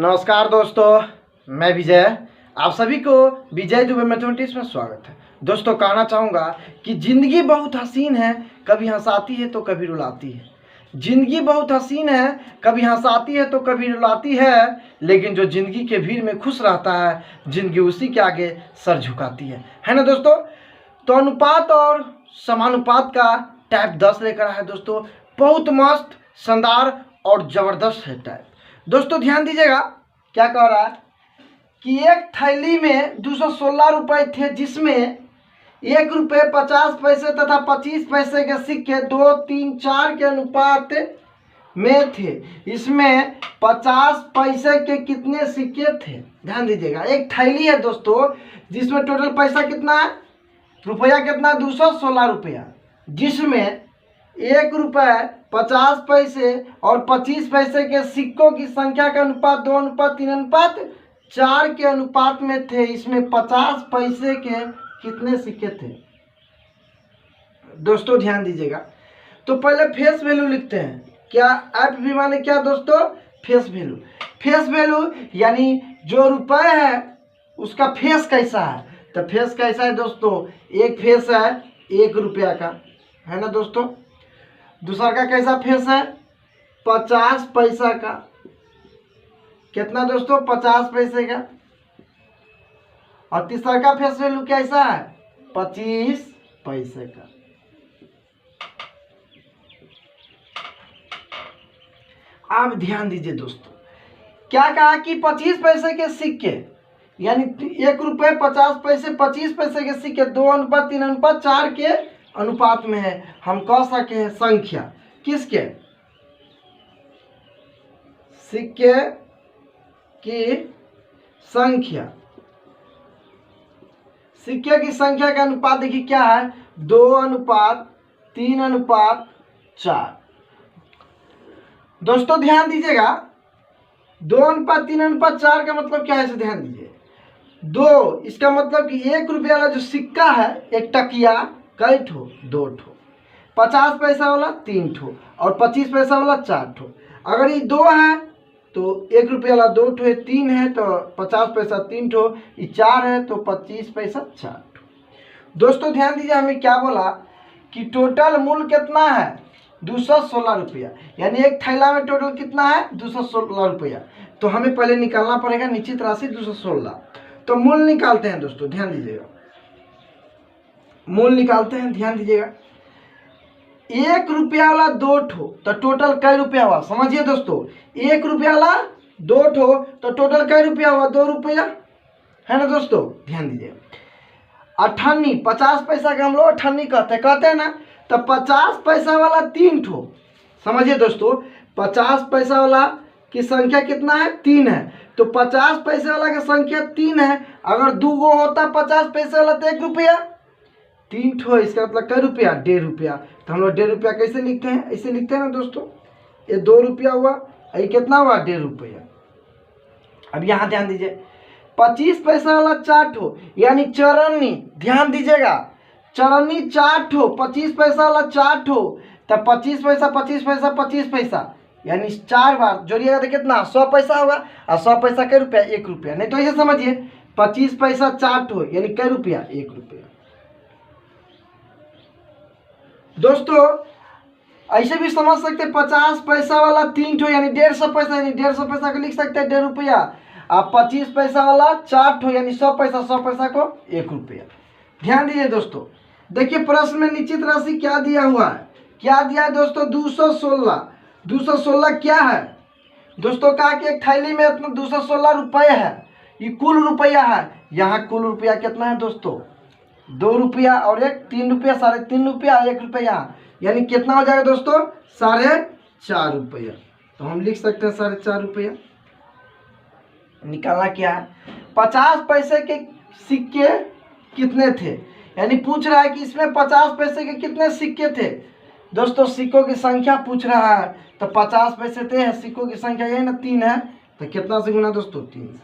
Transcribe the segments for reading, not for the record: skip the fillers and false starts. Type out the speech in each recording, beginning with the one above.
नमस्कार दोस्तों, मैं विजय। आप सभी को विजय दुबे मैथमेटिक्स में स्वागत है। दोस्तों, कहना चाहूँगा कि ज़िंदगी बहुत हसीन है, कभी हंसाती है तो कभी रुलाती है। ज़िंदगी बहुत हसीन है, कभी हंसाती है तो कभी रुलाती है, लेकिन जो ज़िंदगी के भीड़ में खुश रहता है, ज़िंदगी उसी के आगे सर झुकाती है ना दोस्तों। तो अनुपात और समानुपात का टाइप 10 लेकर आया है दोस्तों। बहुत मस्त, शानदार और ज़बरदस्त है टाइप। दोस्तों ध्यान दीजिएगा, क्या कह रहा है कि एक थैली में 216 रुपये थे, जिसमें 1 रुपये 50 पैसे तथा 25 पैसे के सिक्के 2, 3, 4 के अनुपात में थे। इसमें 50 पैसे के कितने सिक्के थे? ध्यान दीजिएगा, एक थैली है दोस्तों, जिसमें टोटल पैसा कितना है, रुपया कितना, 216 रुपया, जिसमें 1 रुपये 50 पैसे और 25 पैसे के सिक्कों की संख्या का अनुपात 2:3:4 के अनुपात में थे। इसमें 50 पैसे के कितने सिक्के थे? दोस्तों ध्यान दीजिएगा, तो पहले फेस वैल्यू लिखते हैं। क्या एफ भी माने क्या दोस्तों? Face value. फेस वैल्यू यानी जो रुपए है उसका फेस कैसा है। तो फेस कैसा है दोस्तों? एक फेस है 1 रुपया का, है ना दोस्तों। दूसरा का कैसा फेस है? 50 पैसा का। कितना दोस्तों? 50 पैसे का। और तीसरा का फेस वैल्यू कैसा है? 25 पैसे का। आप ध्यान दीजिए दोस्तों, क्या कहा कि 25 पैसे के सिक्के यानी 1 रुपये 50 पैसे 25 पैसे के सिक्के 2:3:4 के अनुपात में है। हम कह सके हैं संख्या किसके? सिक्के की संख्या। सिक्के की संख्या का अनुपात देखिए क्या है, 2:3:4। दोस्तों ध्यान दीजिएगा, 2:3:4 का मतलब क्या है, इसे ध्यान दीजिए। 2 इसका मतलब कि 1 रुपया वाला जो सिक्का है, एक टकिया, कई ठो? 2 ठो। 50 पैसा वाला 3 ठो और 25 पैसा वाला 4 ठो। अगर ये 2 है तो 1 रुपया वाला 2 ठो है, 3 है तो 50 पैसा 3 ठो, ये 4 है तो 25 पैसा 4 ठो। दोस्तों ध्यान दीजिए, हमें क्या बोला कि टोटल मूल्य कितना है? 216 रुपया। यानी एक थैला में टोटल कितना है? 216 रुपया। तो हमें पहले निकालना पड़ेगा निश्चित राशि 216। तो मूल्य निकालते हैं दोस्तों, ध्यान दीजिएगा, मूल्य निकालते हैं। ध्यान दीजिएगा, 1 रुपया वाला 2 ठो, तो टोटल कई रुपया हुआ? समझिए दोस्तों, 1 रुपया वाला 2 ठो तो टोटल कई रुपया हुआ? 2 रुपया, है ना दोस्तों। ध्यान दीजिए, अठन्नी 50 पैसा का हम लोग अठन्नी कहते हैं ना। तो 50 पैसा वाला 3 ठो। समझिए दोस्तों, 50 पैसा वाला की संख्या कितना है? 3 है। तो 50 पैसे वाला की संख्या 3 है। अगर 2 गो होता 50 पैसे वाला तो 1 रुपया, 3 ठो, इसका मतलब कई रुपया? 1.5 रुपया। तो हम लोग 1.5 रुपया कैसे लिखते हैं? ऐसे लिखते हैं ना दोस्तों, ये 2 रुपया हुआ, ये कितना हुआ? 1.5 रुपया। अब यहाँ ध्यान दीजिए, 25 पैसा वाला 4 ठो यानी चौरानी। ध्यान दीजिएगा, चौरानी 4 ठो, 25 पैसा वाला 4 ठो, तब 25 पैसा 25 पैसा 25 पैसा यानी 4 बार जोड़िएगा तो कितना? 100 पैसा होगा। और 100 पैसा कई रुपया? 1 रुपया। नहीं तो ऐसे समझिए, 25 पैसा 4 ठो यानी कई रुपया? 1 रुपया। दोस्तों ऐसे भी समझ सकते हैं, 50 पैसा वाला 3 ठो यानी 150 पैसा, यानी 150 पैसा को लिख सकते हैं 1.5 रुपया। आप 25 पैसा वाला 4 ठो यानी 100 पैसा, 100 पैसा को 1 रुपया। ध्यान दीजिए दोस्तों, देखिए प्रश्न में निश्चित राशि क्या दिया हुआ है? क्या दिया है दोस्तों? 216। 216 क्या है दोस्तों? कहा कि एक थैली में इतना 216 रुपये है, ये कुल रुपया है। यहाँ कुल रुपया कितना है दोस्तों? 2 रुपया और 3 रुपया, 3.5 रुपया, 1 रुपया, यानी कितना हो जाएगा दोस्तों? 4.5 रुपया। तो हम लिख सकते हैं 4.5 रुपया। निकालना क्या है? 50 पैसे के सिक्के कितने थे, यानी पूछ रहा है कि इसमें 50 पैसे के कितने सिक्के थे। दोस्तों सिक्कों की संख्या पूछ रहा है, तो 50 पैसे थे, सिक्कों की संख्या यही ना 3 है, तो कितना से गुना दोस्तों? 3 से।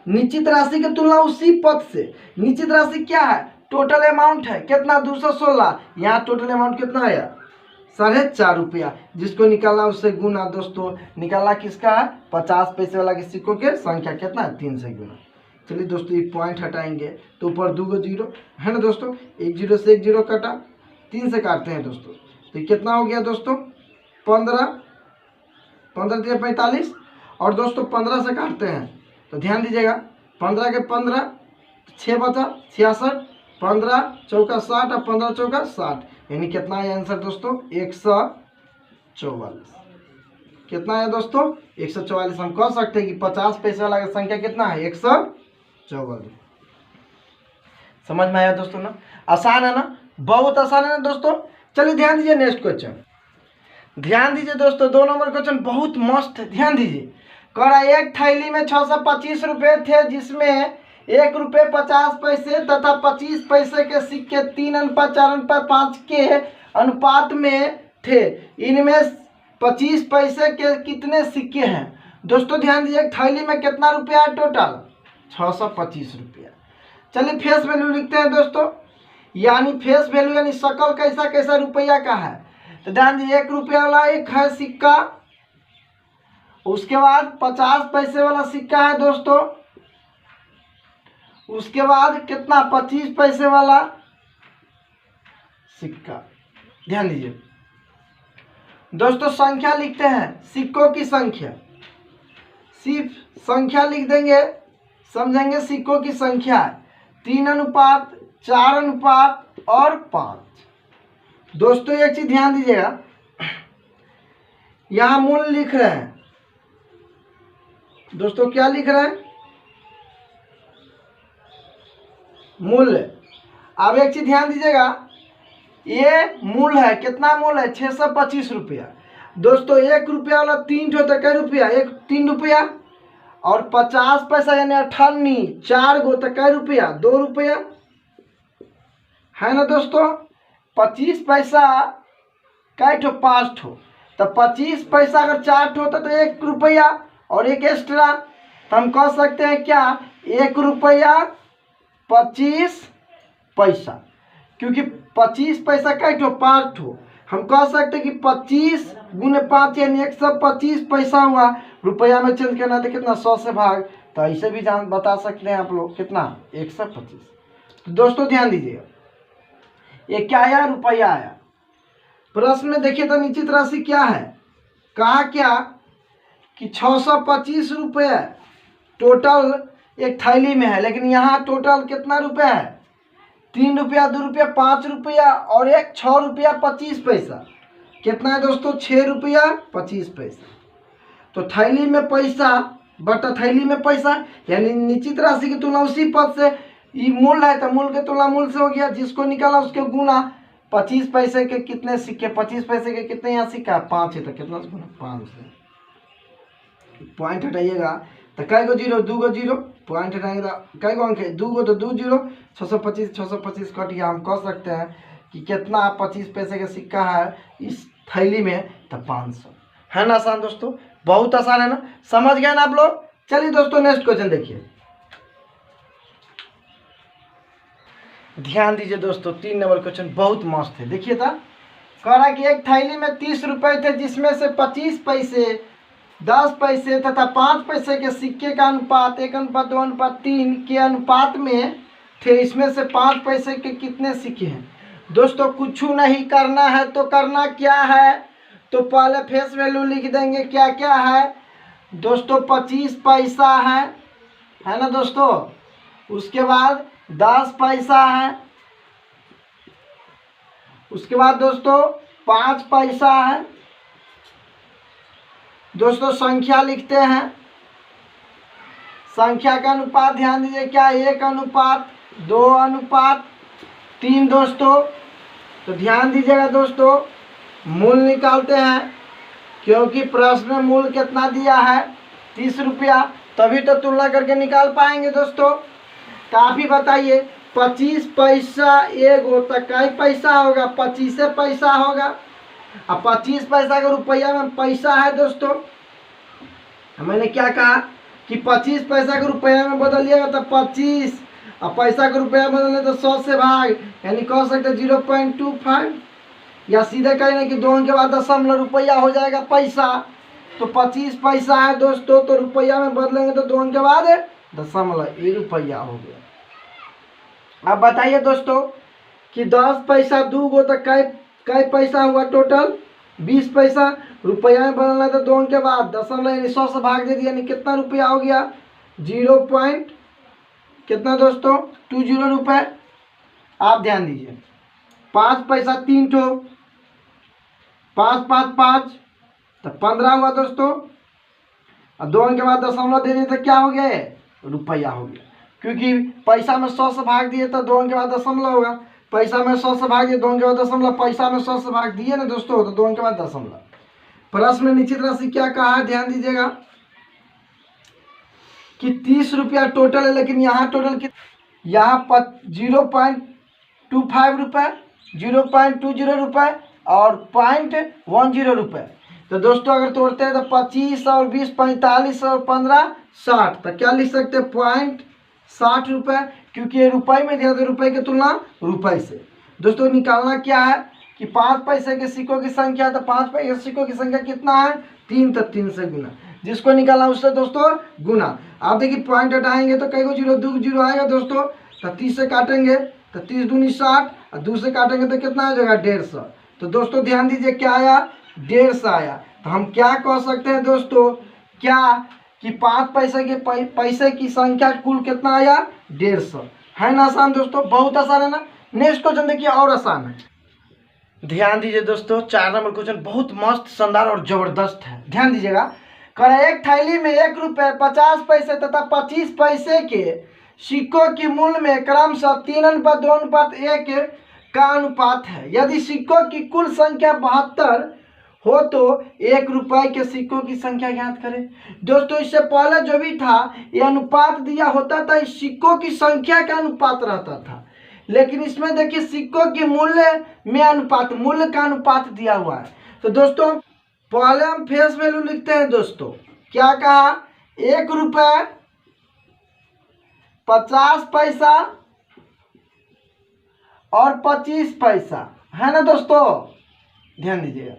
निश्चित राशि की तुलना उसी पद से। निश्चित राशि क्या है? टोटल अमाउंट है कितना? 216। यहाँ टोटल अमाउंट कितना आया? ₹4.5 जिसको निकालना उससे गुना दोस्तों। निकालना किसका है? 50 पैसे वाला के सिक्कों के संख्या कितना है? 3 से गुना। चलिए दोस्तों एक पॉइंट हटाएंगे तो ऊपर 2 जीरो है ना दोस्तों, 1 जीरो से 1 जीरो कटा, 3 से काटते हैं दोस्तों तो कितना हो गया दोस्तों? 15, 15 3 45 और दोस्तों 15 से काटते हैं तो ध्यान दीजिएगा 15 के 15 6 बचा 66, 15 चौका 60 और 15 चौका 60 यानी कितना है आंसर दोस्तों? 144। कितना है दोस्तों? 144। हम कह सकते हैं कि 50 पैसे वाला का संख्या कितना है? 144। समझ में आया दोस्तों ना? आसान है ना? बहुत आसान है ना दोस्तों। चलिए ध्यान दीजिए नेक्स्ट क्वेश्चन। ध्यान दीजिए दोस्तों 2 नंबर क्वेश्चन बहुत मस्त है, ध्यान दीजिए। कह रहा है एक थैली में 625 रुपये थे जिसमें ₹1.50 तथा 25 पैसे के सिक्के 3:4:5 के अनुपात में थे। इनमें 25 पैसे के कितने सिक्के हैं? दोस्तों ध्यान दीजिए एक थैली में कितना रुपया है टोटल? 625 रुपया। चलिए फेस वैल्यू लिखते हैं दोस्तों, यानी फेस वैल्यू यानी शकल कैसा कैसा रुपया का है। तो ध्यान दीजिए 1 रुपया वाला एक है सिक्का, उसके बाद 50 पैसे वाला सिक्का है दोस्तों, उसके बाद कितना 25 पैसे वाला सिक्का। ध्यान दीजिए दोस्तों संख्या लिखते हैं, सिक्कों की संख्या, सिर्फ संख्या लिख देंगे, समझेंगे सिक्कों की संख्या 3:4:5 दोस्तों एक चीज ध्यान दीजिएगा, यहां मूल्य लिख रहे हैं दोस्तों, क्या लिख रहे हैं? मूल्य। अब एक चीज ध्यान दीजिएगा, ये मूल्य है, कितना मूल्य है? 625 रुपया। दोस्तों 1 रुपया वाला 3 ठो तो कै रुपया? 3 रुपया और 50 पैसा यानी 98 4 गो तो कै रुपया? 2 रुपया है ना दोस्तों। 25 पैसा कै ठो? 5 ठो। तो 25 पैसा अगर 4 ठो होता तो 1 रुपया और एक एक्स्ट्रा, तो हम कह सकते हैं क्या? 1 रुपया 25 पैसा, क्योंकि 25 पैसा कै ठो? 5 ठो। हम कह सकते हैं कि 25 गुने 5 यानी 125 पैसा हुआ। रुपया में चेंज करना तो कितना? 100 से भाग, तो ऐसे भी जान बता सकते हैं आप लोग कितना? 125। तो दोस्तों ध्यान दीजिएगा ये क्या आया? रुपया आया। प्रश्न में देखिए तो निश्चित राशि क्या है? कहा क्या कि 625 रुपये टोटल एक थैली में है, लेकिन यहाँ टोटल कितना रुपया है? 3 रुपया 2 रुपया 5 रुपया और एक 6 रुपया 25 पैसा। कितना है दोस्तों? 6 रुपया 25 पैसा। तो थैली में पैसा बटा थैली में पैसा, यानी निश्चित राशि की तुलना उसी पद से, ये मूल्य है तो मूल्य के तुलना मूल्य से हो गया, जिसको निकाला उसके गुना। 25 पैसे के कितने सिक्के? 25 पैसे के कितने यहाँ सिक्का? 5 है तो कितना से गुना? 5 से। पॉइंट हटाइएगा तो कै गो जीरो? 2 गो जीरो। पॉइंट हटाएंगे तो कै गो अंक है? 2 गो तो 2 जीरो। 625 कट गया। हम कह सकते हैं कि कितना 25 पैसे का सिक्का है इस थैली में? तो 500। है ना आसान दोस्तों? बहुत आसान है ना? समझ गए ना आप लोग? चलिए दोस्तों नेक्स्ट क्वेश्चन देखिए। ध्यान दीजिए दोस्तों 3 नंबर क्वेश्चन बहुत मस्त है, देखिए था। कह रहा कि एक थैली में 30 रुपए थे जिसमें से 25 पैसे 10 पैसे तथा 5 पैसे के सिक्के का अनुपात 1:2:3 के अनुपात में थे। इसमें से 5 पैसे के कितने सिक्के हैं? दोस्तों कुछ नहीं करना है तो करना क्या है? तो पहले फेस वैल्यू लिख देंगे। क्या क्या है दोस्तों? 25 पैसा है ना दोस्तों। उसके बाद 10 पैसा है, उसके बाद दोस्तों 5 पैसा है। दोस्तों संख्या लिखते हैं, संख्या का अनुपात ध्यान दीजिए क्या? 1:2:3 दोस्तों। तो ध्यान दीजिएगा दोस्तों मूल्य निकालते हैं, क्योंकि प्रश्न में मूल्य कितना दिया है? 30 रुपया, तभी तो तुलना करके निकाल पाएंगे दोस्तों। काफी बताइए 25 पैसा एक होता कै पैसा होगा? 25 पैसा होगा। अब 25 पैसा का रुपया में पैसा है दोस्तों। मैंने क्या कहा कि 25 पैसा का रुपया में बदलिएगा तो 25, अब पैसा का रुपया बदलने तो 100 से भाग, यानी कह सकते 0.25। या सीधे कहें कि 2 अंक के बाद दशमलव रुपया हो जाएगा पैसा, तो 25 पैसा है दोस्तों, तो रुपया में बदलेंगे तो 2 अंक के बाद दशमलव, ये रुपया हो गया। अब बताइए दोस्तों कि 10 पैसा 2 गो तो कई पैसा हुआ टोटल 20 पैसा, रुपया में बदलना है तो 2 अंक के बाद दशमलव यानी 100 से भाग दे दिया, यानी कितना रुपया हो गया 0. कितना दोस्तों 20 रुपये। आप ध्यान दीजिए 5 पैसा 3 ठो, 5 5 5 तो 15 हुआ दोस्तों, और 2 अंक के बाद दशमलव दे दिए तो क्या हो गया रुपया हो गया, क्योंकि पैसा में 100 से भाग दिए तो 2 अंक के बाद दशमलव होगा, पैसा में 100 से भाग दिए 2 अंक के बाद दशमलव, पैसा में 100 से भाग दिए ना दोस्तों तो 2 अंक के बाद दशमलव। प्रश्न में निश्चित राशि क्या कहा है, ध्यान दीजिएगा कि 30 रुपया टोटल है, लेकिन यहाँ टोटल यहाँ 0.25 रुपये, 0.20 रुपये और 0.10 रुपये। तो दोस्तों अगर तोड़ते हैं तो 25 और 20 45 और 15 60, तो क्या लिख सकते हैं 0.60 रुपये, क्योंकि ये रुपये में दिया तो रुपये की तुलना रुपये से। दोस्तों निकालना क्या है कि 5 पैसे के सिक्कों की संख्या, तो 5 पैसे के सिक्कों की संख्या कितना है 3, तो 3 से गुना, जिसको निकालना उससे दोस्तों गुना। आप देखिए पॉइंट हटाएंगे तो कई को 0 2 0 आएगा दोस्तों, तो 30 से काटेंगे तो 30 दूनी 60 और 2 से काटेंगे तो कितना आ जाएगा 150। तो दोस्तों ध्यान दीजिए क्या आया 150 आया। तो हम क्या कह सकते हैं दोस्तों, क्या कि 5 पैसे के पैसे की संख्या कुल कितना आया 150, है ना आसान दोस्तों, बहुत आसान है ना। नेक्स्ट क्वेश्चन देखिए और आसान है, ध्यान दीजिए दोस्तों 4 नंबर क्वेश्चन बहुत मस्त शानदार और जबरदस्त है, ध्यान दीजिएगा। कर एक थैली में 1 रुपये 50 पैसे तथा 25 पैसे के सिक्कों की मूल्य में क्रमशः 3:2:1 का अनुपात है। यदि सिक्कों की कुल संख्या 72 हो तो 1 रुपये के सिक्कों की संख्या ज्ञात करें। दोस्तों इससे पहले जो भी था ये अनुपात दिया होता था, इस सिक्कों की संख्या का अनुपात रहता था, लेकिन इसमें देखिए सिक्कों के मूल्य में अनुपात, मूल्य का अनुपात दिया हुआ है। तो दोस्तों पहले हम फेस वैल्यू लिखते हैं दोस्तों, क्या कहा 1 रुपये 50 पैसा और 25 पैसा, है ना दोस्तों, ध्यान दीजिएगा।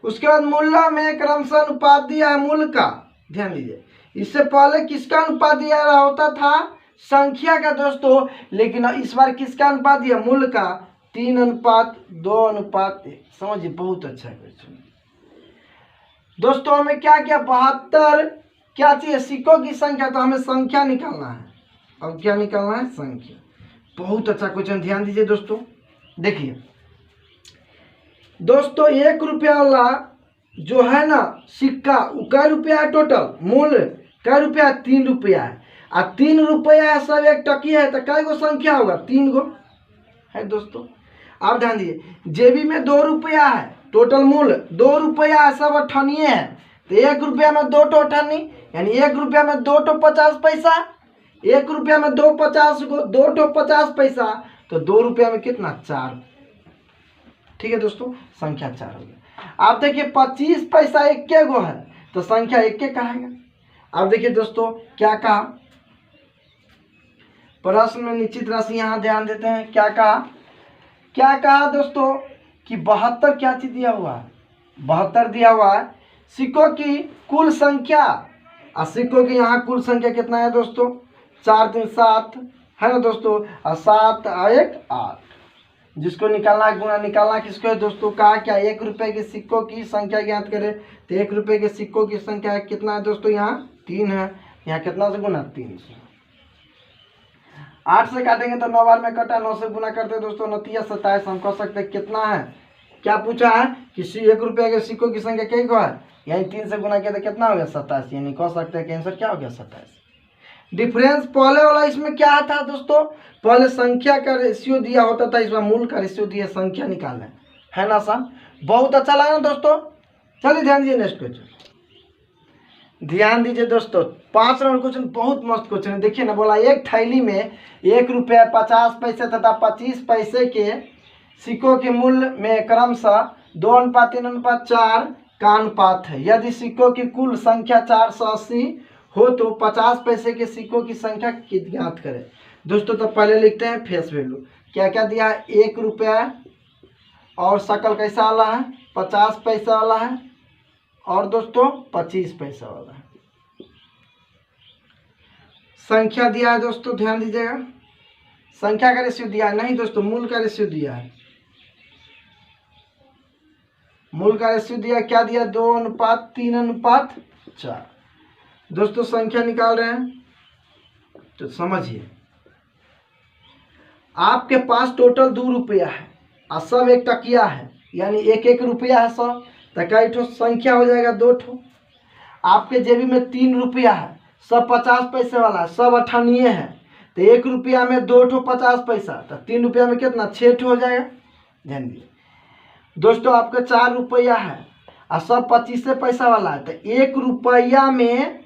उसके बाद मूल्य में क्रमशः अनुपात दिया है मूल्य का, ध्यान दीजिए। इससे पहले किसका अनुपात दिया रहा होता था संख्या का दोस्तों, लेकिन इस बार किसका अनुपात दिया मूल्य का 3:2:1। समझिए बहुत अच्छा क्वेश्चन दोस्तों। हमें क्या किया 72 क्या चाहिए सिक्कों की संख्या, तो हमें संख्या निकालना है। अब क्या निकालना है संख्या, बहुत अच्छा क्वेश्चन, ध्यान दीजिए दोस्तों। देखिए दोस्तों 1 रुपया वाला जो है ना सिक्का वो कै रुपया है टोटल, मूल्य कै रुपया 3 रुपया है, और 3 रुपया है सब एक टकी है, तो कै गो संख्या होगा 3 गो है दोस्तों। आप ध्यान दीजिए जेबी में 2 रुपया है, टोटल मूल्य 2 रुपया है, सब अठन्नी है, तो 1 रुपया में 2 ठो अठन्नी, यानी 1 रुपया में 2 ठो 50 पैसा, 1 रुपया में 2 ठो 50 पैसा, तो 2 रुपया में कितना 4, ठीक है दोस्तों, संख्या 4 हो गया। आप देखिए 25 पैसा 1 गो है, तो संख्या 1 कहेगा। अब देखिए दोस्तों क्या कहा प्रश्न में निश्चित राशि, यहाँ ध्यान देते हैं क्या कहा दोस्तों कि 72 क्या चीज दिया हुआ है 72 दिया हुआ है सिक्कों की कुल संख्या, और सिक्कों की यहाँ कुल संख्या कितना है दोस्तों 4 3 7 है ना दोस्तों, और 7 1 8, जिसको निकालना है गुना निकालना किसको है दोस्तों, कहा क्या 1 रुपये के सिक्कों की संख्या ज्ञात करें, तो 1 रुपये के सिक्कों की संख्या कितना है दोस्तों, यहाँ 3 है, यहाँ कितना से गुना 3 से, 8 से काटेंगे तो 9 बार में कटा, 9 से गुना करते दोस्तों 9 3 27, हम कह सकते हैं कितना है, क्या पूछा है कि 1 रुपये के सिक्कों की संख्या कई को है, यानी 3 से गुना किया तो कितना हो गया 27, यानी कह सकते हैं कि आंसर क्या हो गया 27। डिफरेंस पहले वाला इसमें क्या था दोस्तों, पहले संख्या का रेशियो दिया होता था, इसमें मूल का रेशियो दिया, संख्या निकालना है ना सर, बहुत अच्छा लगा दोस्तों। चलिए ध्यान दीजिए नेक्स्ट क्वेश्चन, ध्यान दीजिए दोस्तों 5 नंबर क्वेश्चन बहुत मस्त क्वेश्चन है। देखिए ना बोला एक थैली में 1 रुपया 50 पैसे तथा 25 पैसे के सिक्कों के मूल्य में क्रमशः 2:3:4 का अनुपात है। यदि सिक्कों की कुल संख्या 480 हो तो 50 पैसे के सिक्कों की संख्या ज्ञात करें। दोस्तों तो पहले लिखते हैं फेस वैल्यू, क्या क्या दिया है 1 रुपया और शकल कैसा वाला है, 50 पैसा वाला है, और दोस्तों 25 पैसा वाला है। संख्या दिया है दोस्तों, ध्यान दीजिएगा, संख्या का रेशियो दिया है, नहीं दोस्तों मूल का रेशियो दिया है। मूल का रेशियो दिया, क्या दिया, 2:3:4। दोस्तों संख्या निकाल रहे हैं तो समझिए, आपके पास टोटल 2 रुपया है और सब 1 टकिया है, यानी 1 रुपया है सब, तो कई ठो संख्या हो जाएगा 2 ठो। आपके जेबी में 3 रुपया है, सब 50 पैसे वाला है, सब अठन्नीय है, तो 1 रुपया में 2 ठो 50 पैसा, तो 3 रुपया में कितना, 6 ठो हो जाएगा। ध्यान दिए दोस्तों, आपका 4 रुपया है और सब 25 पैसा वाला है, तो 1 रुपया में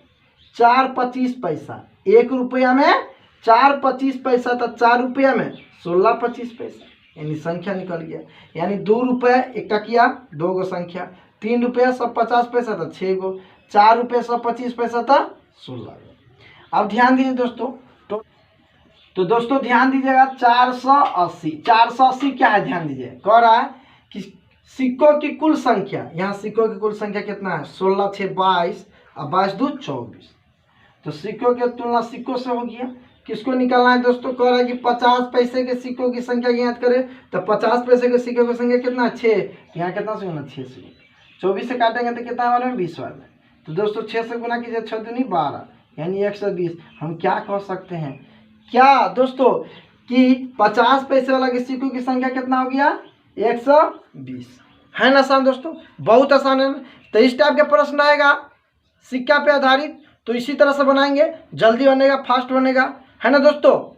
4.25 पैसा, 1 रुपया में 4.25 पैसा, तो 4 रुपया में 16.25 पैसा, यानी संख्या निकल गया। यानी 2 रुपये 1 टकिया, 2 गो संख्या, 3 रुपया सब 50 पैसा था 6 गो, 4 रुपये सब 25 पैसा था 16 गो। अब ध्यान दीजिए दोस्तों, तो दोस्तों ध्यान दीजिएगा, 480 क्या है, ध्यान दीजिए, कह रहा है कि सिक्कों की कुल संख्या, यहाँ सिक्कों की कुल संख्या कितना है, 16 6 22 और 22 2 24। तो सिक्कों की तुलना सिक्कों से हो गया। किसको निकालना है दोस्तों, कह रहा है कि 50 पैसे के सिक्कों की संख्या ज्ञात करें, तो 50 पैसे के सिक्कों की संख्या कितना है, 6। यहाँ कितना से होना, 6 से 24 से काटेंगे तो कितना वाले में 20 वाले, तो दोस्तों 6 से गुना कीजिए, 6 दूनी 12, यानी 120। हम क्या कह सकते हैं, क्या दोस्तों कि 50 पैसे वाला के सिक्कों की संख्या कितना हो गया, 120। है ना आसान दोस्तों, बहुत आसान है। तो इस टाइप के प्रश्न आएगा सिक्का पे आधारित, तो इसी तरह से बनाएंगे, जल्दी बनेगा, फास्ट बनेगा, है ना दोस्तों।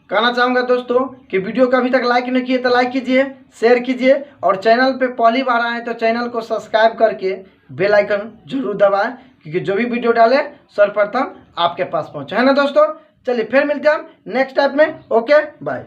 कहना चाहूँगा दोस्तों कि वीडियो को अभी तक लाइक नहीं किए तो लाइक कीजिए, शेयर कीजिए, और चैनल पे पहली बार आए तो चैनल को सब्सक्राइब करके बेल आइकन जरूर दबाएं, क्योंकि जो भी वीडियो डाले सर्वप्रथम आपके पास पहुँचे, है ना दोस्तों। चलिए फिर मिलते हैं हम नेक्स्ट टाइप में, ओके बाय।